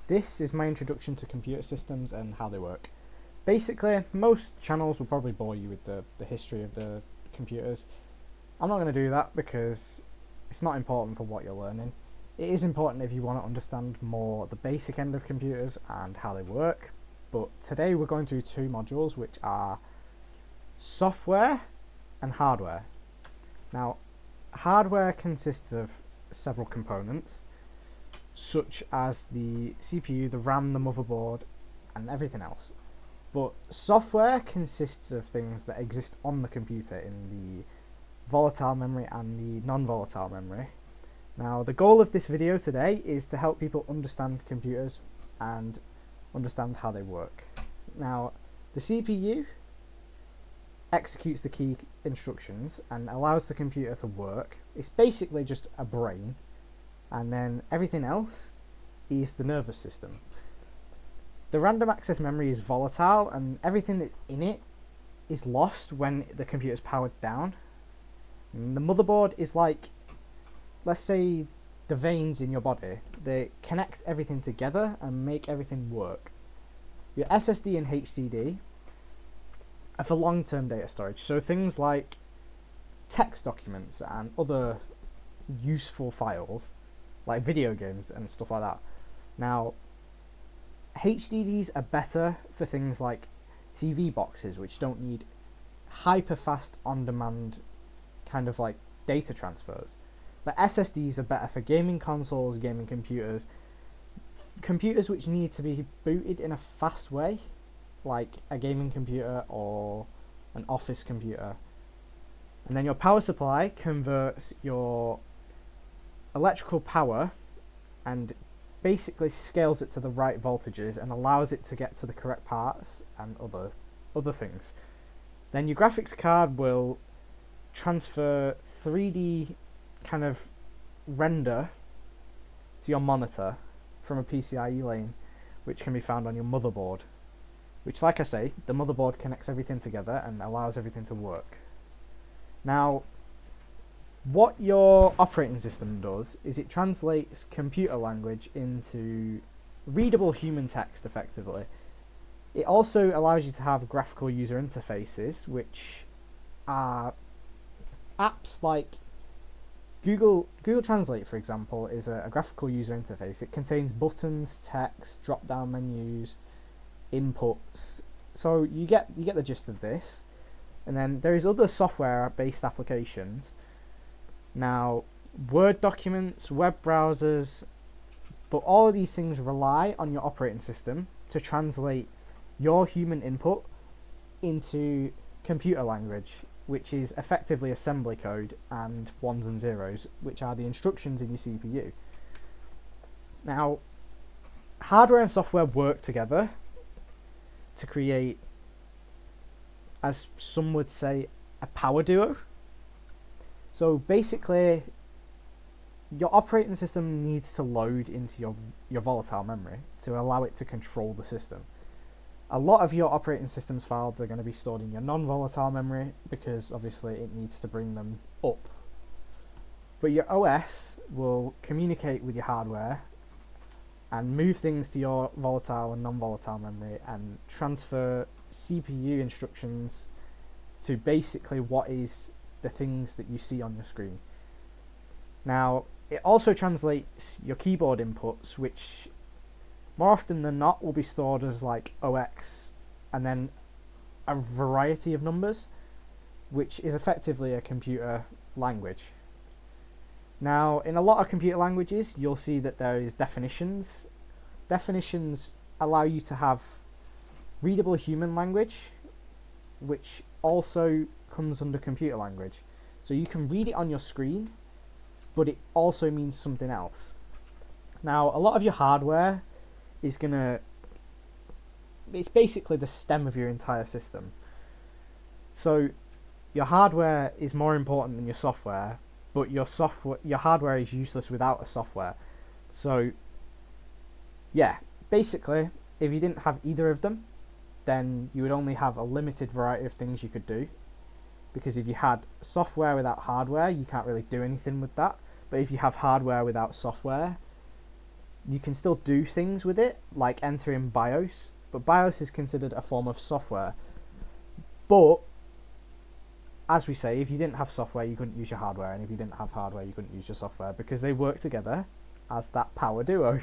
This is my introduction to computer systems and how they work. Basically, most channels will probably bore you with the history of the computers. I'm not going to do that because it's not important for what you're learning. It is important if you want to understand more the basic end of computers and how they work. But today we're going through two modules which are software and hardware. Now, hardware consists of several components, such as the CPU, the RAM, the motherboard, and everything else. But software consists of things that exist on the computer in the volatile memory and the non-volatile memory. Now, the goal of this video today is to help people understand computers and understand how they work. Now, the CPU executes the key instructions and allows the computer to work. It's basically just a brain, and then everything else is the nervous system. The random access memory is volatile, and everything that's in it is lost when the computer is powered down. And the motherboard is like, let's say, the veins in your body. They connect everything together and make everything work. Your SSD and HDD are for long-term data storage, so things like text documents and other useful files, like video games and stuff like that. Now, HDDs are better for things like TV boxes, which don't need hyper-fast, on-demand kind of like data transfers. But SSDs are better for gaming consoles, gaming computers, computers which need to be booted in a fast way, like a gaming computer or an office computer. And then your power supply converts your electrical power and basically scales it to the right voltages and allows it to get to the correct parts and other things. Then your graphics card will transfer 3D kind of render to your monitor from a PCIe lane, which can be found on your motherboard, which, like I say, the motherboard connects everything together and allows everything to work. Now, what your operating system does is it translates computer language into readable human text effectively. It also allows you to have graphical user interfaces, which are apps like Google Translate, for example, is a graphical user interface. It contains buttons, text, drop-down menus, inputs. So you get the gist of this. And then there is other software-based applications. Now, Word documents, web browsers, but all of these things rely on your operating system to translate your human input into computer language, which is effectively assembly code and ones and zeros, which are the instructions in your CPU. Now, hardware and software work together to create, as some would say, a power duo. So basically, your operating system needs to load into your volatile memory to allow it to control the system. A lot of your operating system's files are going to be stored in your non-volatile memory because obviously it needs to bring them up. But your OS will communicate with your hardware and move things to your volatile and non-volatile memory and transfer CPU instructions to basically what is the things that you see on your screen. Now, it also translates your keyboard inputs, which more often than not will be stored as like OX and then a variety of numbers, which is effectively a computer language. Now, in a lot of computer languages, you'll see that there is definitions. Definitions allow you to have readable human language, which also comes under computer language. So you can read it on your screen, but it also means something else. Now, a lot of your hardware is it's basically the stem of your entire system. So your hardware is more important than your software, but your hardware is useless without a software. So yeah, basically, if you didn't have either of them, then you would only have a limited variety of things you could do. Because if you had software without hardware, you can't really do anything with that. But if you have hardware without software, you can still do things with it, like entering BIOS, but BIOS is considered a form of software. But as we say, if you didn't have software, you couldn't use your hardware, and if you didn't have hardware, you couldn't use your software, because they work together as that power duo.